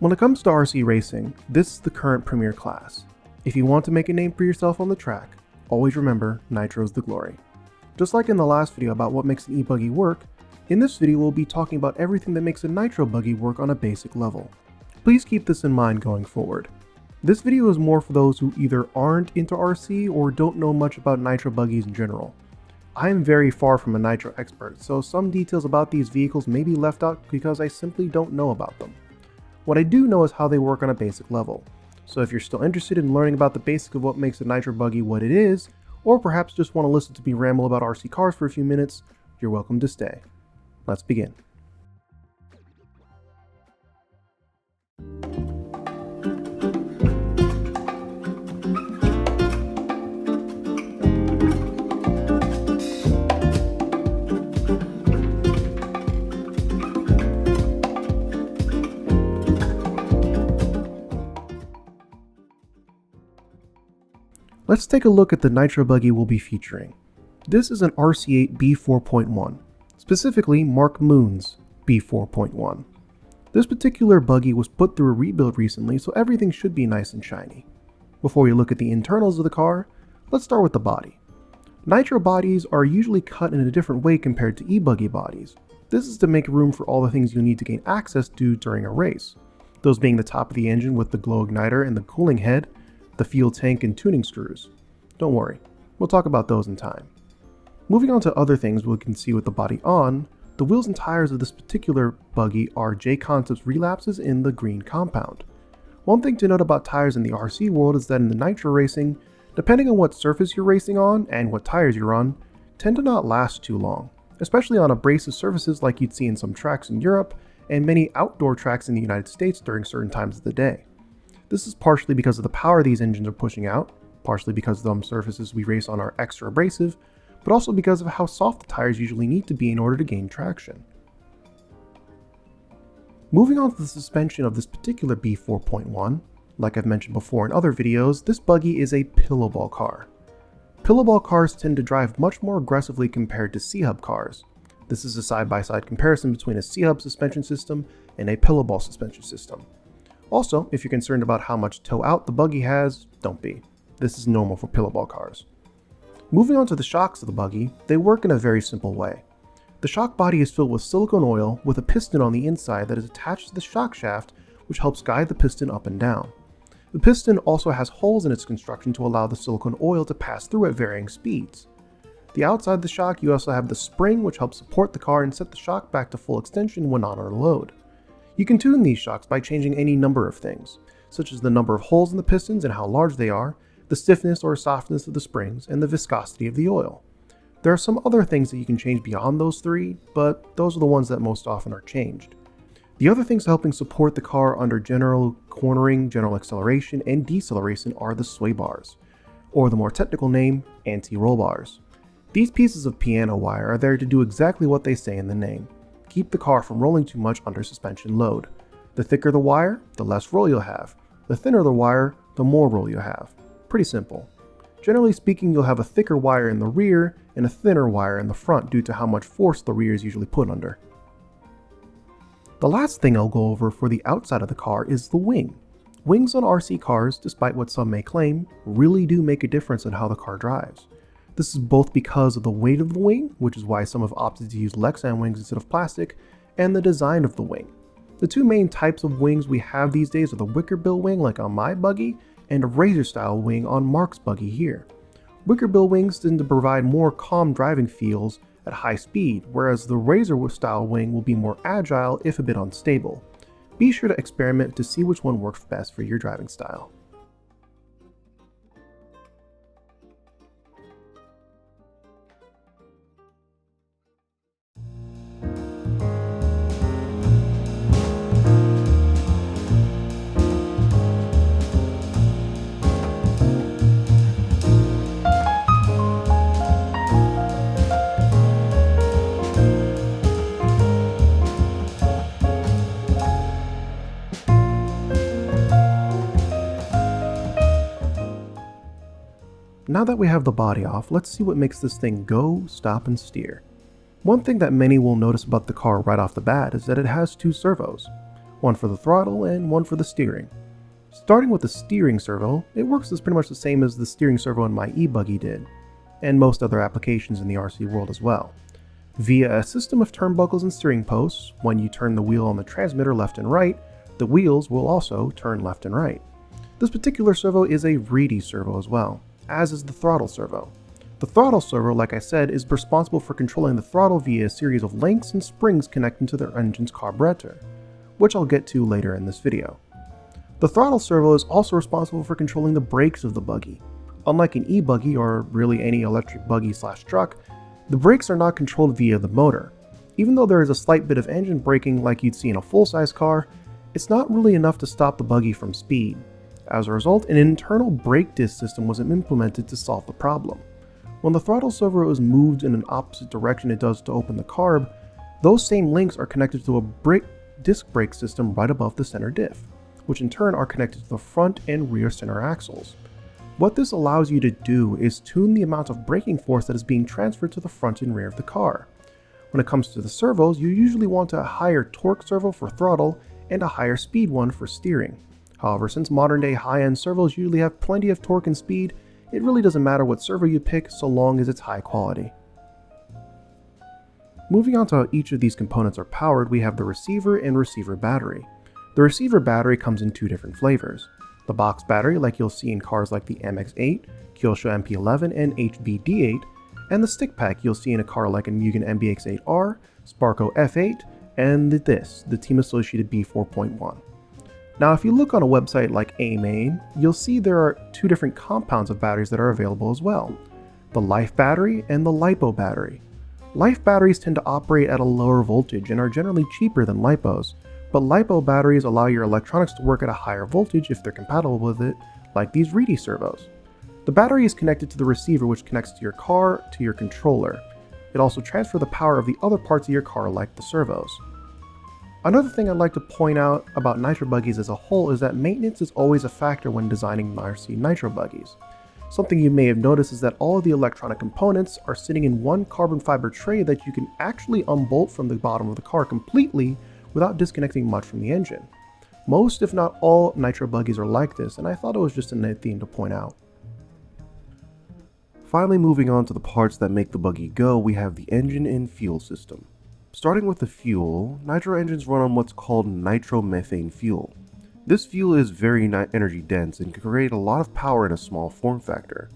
When it comes to RC racing, this is the current premier class. If you want to make a name for yourself on the track, always remember Nitro's the glory. Just like in the last video about what makes an e-buggy work, in this video we'll be talking about everything that makes a Nitro buggy work on a basic level. Please keep this in mind going forward. This video is more for those who either aren't into RC or don't know much about Nitro buggies in general. I am very far from a Nitro expert, so some details about these vehicles may be left out because I simply don't know about them. What I do know is how they work on a basic level, so if you're still interested in learning about the basics of what makes a Nitro buggy what it is, or perhaps just want to listen to me ramble about RC cars for a few minutes, you're welcome to stay. Let's begin. Let's take a look at the Nitro buggy we'll be featuring. This is an RC8 B4.1, specifically Mark Moon's B4.1. This particular buggy was put through a rebuild recently, so everything should be nice and shiny. Before we look at the internals of the car, let's start with the body. Nitro bodies are usually cut in a different way compared to e-buggy bodies. This is to make room for all the things you'll need to gain access to during a race. Those being the top of the engine with the glow igniter and the cooling head, the fuel tank and tuning screws. Don't worry, we'll talk about those in time. Moving on to other things we can see with the body on, the wheels and tires of this particular buggy are J-Concepts relapses in the green compound. One thing to note about tires in the RC world is that in the Nitro racing, depending on what surface you're racing on and what tires you're on, tend to not last too long, especially on abrasive surfaces like you'd see in some tracks in Europe and many outdoor tracks in the United States during certain times of the day. This is partially because of the power these engines are pushing out, partially because the surfaces we race on are extra abrasive, but also because of how soft the tires usually need to be in order to gain traction. Moving on to the suspension of this particular B4.1, like I've mentioned before in other videos, this buggy is a pillow ball car. Pillow ball cars tend to drive much more aggressively compared to C-Hub cars. This is a side-by-side comparison between a C-Hub suspension system and a pillow ball suspension system. Also, if you're concerned about how much toe out the buggy has, don't be. This is normal for pillow ball cars. Moving on to the shocks of the buggy, they work in a very simple way. The shock body is filled with silicone oil with a piston on the inside that is attached to the shock shaft, which helps guide the piston up and down. The piston also has holes in its construction to allow the silicone oil to pass through at varying speeds. The outside of the shock, you also have the spring, which helps support the car and set the shock back to full extension when on a load. You can tune these shocks by changing any number of things, such as the number of holes in the pistons and how large they are, the stiffness or softness of the springs, and the viscosity of the oil. There are some other things that you can change beyond those three, but those are the ones that most often are changed. The other things helping support the car under general cornering, general acceleration, and deceleration are the sway bars, or the more technical name, anti-roll bars. These pieces of piano wire are there to do exactly what they say in the name. Keep the car from rolling too much under suspension load. The thicker the wire, the less roll you'll have. The thinner the wire, the more roll you'll have. Pretty simple. Generally speaking, you'll have a thicker wire in the rear and a thinner wire in the front due to how much force the rear is usually put under. The last thing I'll go over for the outside of the car is the wing. Wings on RC cars, despite what some may claim, really do make a difference in how the car drives. This is both because of the weight of the wing, which is why some have opted to use Lexan wings instead of plastic, and the design of the wing. The two main types of wings we have these days are the wicker bill wing like on my buggy, and a razor style wing on Mark's buggy here. Wicker bill wings tend to provide more calm driving feels at high speed, whereas the razor style wing will be more agile if a bit unstable. Be sure to experiment to see which one works best for your driving style. Now that we have the body off, let's see what makes this thing go, stop, and steer. One thing that many will notice about the car right off the bat is that it has two servos. one for the throttle and one for the steering. Starting with the steering servo, it works as pretty much the same as the steering servo in my e-Buggy did, and most other applications in the RC world as well. Via a system of turnbuckles and steering posts, when you turn the wheel on the transmitter left and right, the wheels will also turn left and right. This particular servo is a reedy servo as well, as is the throttle servo. The throttle servo, like I said, is responsible for controlling the throttle via a series of links and springs connecting to their engine's carburetor, which I'll get to later in this video. The throttle servo is also responsible for controlling the brakes of the buggy. Unlike an e-Buggy or really any electric buggy/truck, the brakes are not controlled via the motor. Even though there is a slight bit of engine braking like you'd see in a full-size car, it's not really enough to stop the buggy from speed. As a result, an internal brake disc system was implemented to solve the problem. When the throttle servo is moved in an opposite direction it does to open the carb, those same links are connected to a disc brake system right above the center diff, which in turn are connected to the front and rear center axles. What this allows you to do is tune the amount of braking force that is being transferred to the front and rear of the car. When it comes to the servos, you usually want a higher torque servo for throttle and a higher speed one for steering. However, since modern day high-end servos usually have plenty of torque and speed, it really doesn't matter what servo you pick so long as it's high quality. Moving on to how each of these components are powered, we have the receiver and receiver battery. The receiver battery comes in two different flavors. The box battery, like you'll see in cars like the MX-8, Kyosho MP11, and HB-D8, and the stick pack you'll see in a car like a Mugen MBX-8R, Sparco F8, and the Team Associated B4.1. Now if you look on a website like AMain, you'll see there are two different compounds of batteries that are available as well. The Life battery and the LiPo battery. Life batteries tend to operate at a lower voltage and are generally cheaper than LiPos, but LiPo batteries allow your electronics to work at a higher voltage if they're compatible with it, like these reedy servos. The battery is connected to the receiver, which connects to your car to your controller. It also transfers the power of the other parts of your car like the servos. Another thing I'd like to point out about Nitro buggies as a whole is that maintenance is always a factor when designing RC Nitro buggies. Something you may have noticed is that all of the electronic components are sitting in one carbon fiber tray that you can actually unbolt from the bottom of the car completely without disconnecting much from the engine. Most, if not all, Nitro buggies are like this, and I thought it was just a neat thing to point out. Finally, moving on to the parts that make the buggy go, we have the engine and fuel system. Starting with the fuel, Nitro engines run on what's called nitromethane fuel. This fuel is very energy dense and can create a lot of power in a small form factor.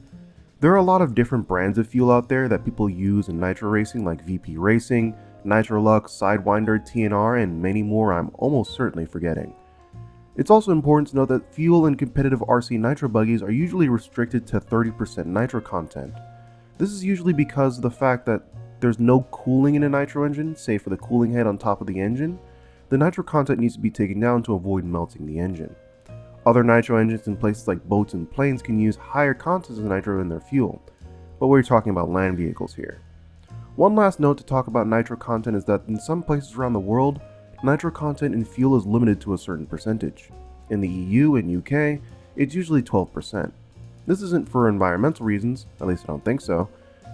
There are a lot of different brands of fuel out there that people use in Nitro racing like VP Racing, Nitrolux, Sidewinder, TNR, and many more I'm almost certainly forgetting. It's also important to note that fuel in competitive RC Nitro buggies are usually restricted to 30% Nitro content. This is usually because of the fact that there's no cooling in a Nitro engine, save for the cooling head on top of the engine. The Nitro content needs to be taken down to avoid melting the engine. Other Nitro engines in places like boats and planes can use higher contents of Nitro in their fuel, but we're talking about land vehicles here. One last note to talk about Nitro content is that in some places around the world, Nitro content in fuel is limited to a certain percentage. In the EU and UK, it's usually 12%. This isn't for environmental reasons, at least I don't think so,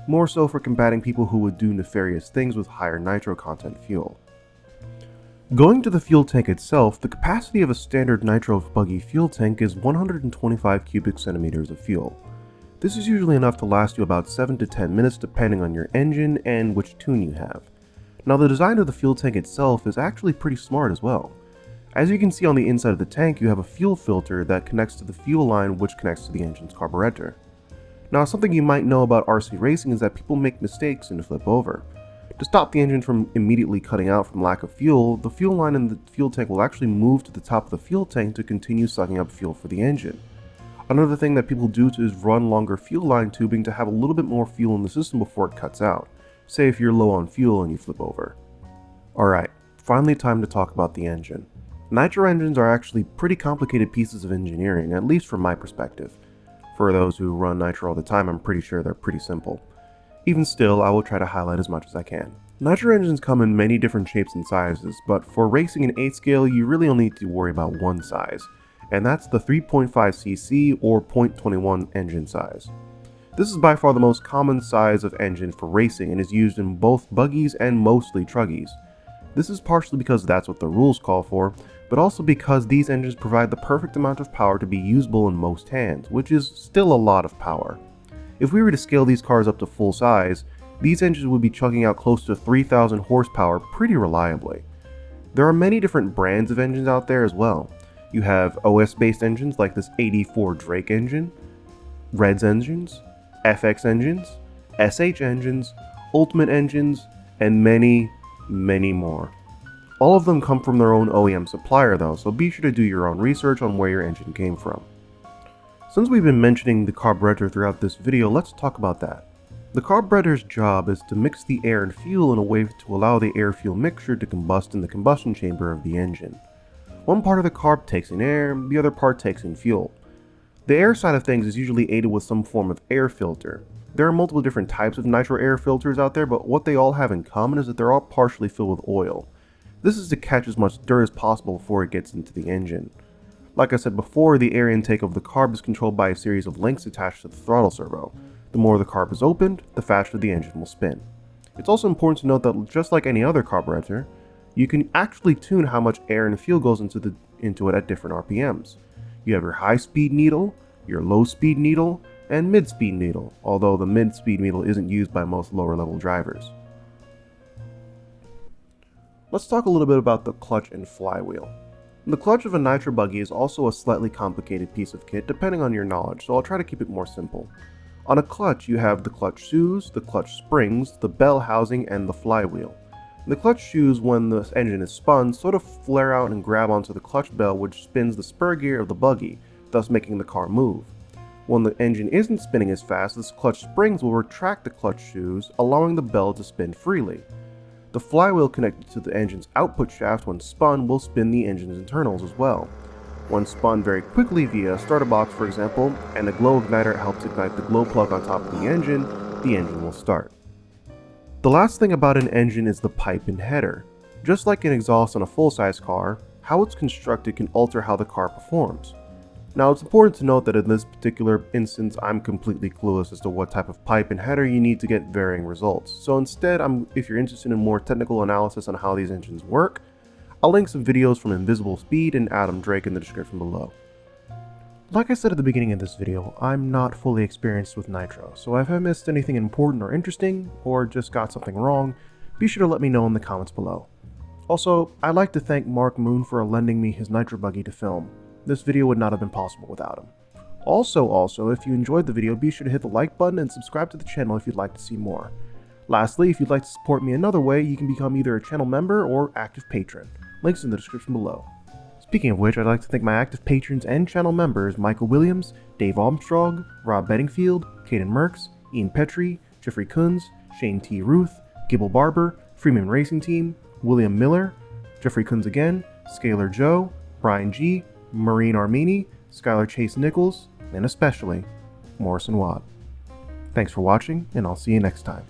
more so for combating people who would do nefarious things with higher Nitro content fuel. Going to the fuel tank itself, the capacity of a standard Nitro buggy fuel tank is 125 cubic centimeters of fuel. This is usually enough to last you about 7 to 10 minutes depending on your engine and which tune you have. Now the design of the fuel tank itself is actually pretty smart as well. As you can see on the inside of the tank, you have a fuel filter that connects to the fuel line which connects to the engine's carburetor. Now something you might know about RC racing is that people make mistakes and flip over. To stop the engine from immediately cutting out from lack of fuel, the fuel line in the fuel tank will actually move to the top of the fuel tank to continue sucking up fuel for the engine. Another thing that people do is run longer fuel line tubing to have a little bit more fuel in the system before it cuts out, say if you're low on fuel and you flip over. Alright, finally time to talk about the engine. Nitro engines are actually pretty complicated pieces of engineering, at least from my perspective. For those who run Nitro all the time, I'm pretty sure they're pretty simple. Even still, I will try to highlight as much as I can. Nitro engines come in many different shapes and sizes, but for racing in 8 scale, you really only need to worry about one size, and that's the 3.5cc or .21 engine size. This is by far the most common size of engine for racing and is used in both buggies and mostly truggies. This is partially because that's what the rules call for, but also because these engines provide the perfect amount of power to be usable in most hands, which is still a lot of power. If we were to scale these cars up to full size, these engines would be chucking out close to 3,000 horsepower pretty reliably. There are many different brands of engines out there as well. You have OS-based engines like this 84 Drake engine, Reds engines, FX engines, SH engines, Ultimate engines, and many more. All of them come from their own OEM supplier though, so be sure to do your own research on where your engine came from. Since we've been mentioning the carburetor throughout this video, let's talk about that. The carburetor's job is to mix the air and fuel in a way to allow the air-fuel mixture to combust in the combustion chamber of the engine. One part of the carb takes in air, the other part takes in fuel. The air side of things is usually aided with some form of air filter. There are multiple different types of nitro air filters out there, but what they all have in common is that they're all partially filled with oil. This is to catch as much dirt as possible before it gets into the engine. Like I said before, the air intake of the carb is controlled by a series of links attached to the throttle servo. The more the carb is opened, the faster the engine will spin. It's also important to note that just like any other carburetor, you can actually tune how much air and fuel goes into it at different RPMs. You have your high speed needle, your low speed needle, and mid speed needle, although the mid speed needle isn't used by most lower level drivers. Let's talk a little bit about the clutch and flywheel. The clutch of a nitro buggy is also a slightly complicated piece of kit depending on your knowledge, so I'll try to keep it more simple. On a clutch, you have the clutch shoes, the clutch springs, the bell housing, and the flywheel. The clutch shoes, when the engine is spun, sort of flare out and grab onto the clutch bell, which spins the spur gear of the buggy, thus making the car move. When the engine isn't spinning as fast, this clutch springs will retract the clutch shoes, allowing the bell to spin freely. The flywheel connected to the engine's output shaft when spun will spin the engine's internals as well. When spun very quickly via a starter box, for example, and a glow igniter helps ignite the glow plug on top of the engine will start. The last thing about an engine is the pipe and header. Just like an exhaust on a full-size car, how it's constructed can alter how the car performs. Now, it's important to note that in this particular instance, I'm completely clueless as to what type of pipe and header you need to get varying results. So instead, if you're interested in more technical analysis on how these engines work, I'll link some videos from Invisible Speed and Adam Drake in the description below. Like I said at the beginning of this video, I'm not fully experienced with nitro, so if I missed anything important or interesting, or just got something wrong, be sure to let me know in the comments below. Also, I'd like to thank Mark Moon for lending me his nitro buggy to film. This video would not have been possible without him. Also, if you enjoyed the video, be sure to hit the like button and subscribe to the channel if you'd like to see more. Lastly, if you'd like to support me another way, you can become either a channel member or active patron. Links in the description below. Speaking of which, I'd like to thank my active patrons and channel members Michael Williams, Dave Armstrong, Rob Bedingfield, Caden Merks, Ian Petrie, Jeffrey Kunz, Shane T. Ruth, Gibble Barber, Freeman Racing Team, William Miller, Jeffrey Kunz again, Scalar Joe, Brian G., Maureen Armini, Skylar Chase Nichols, and especially Morrison Watt. Thanks for watching, and I'll see you next time.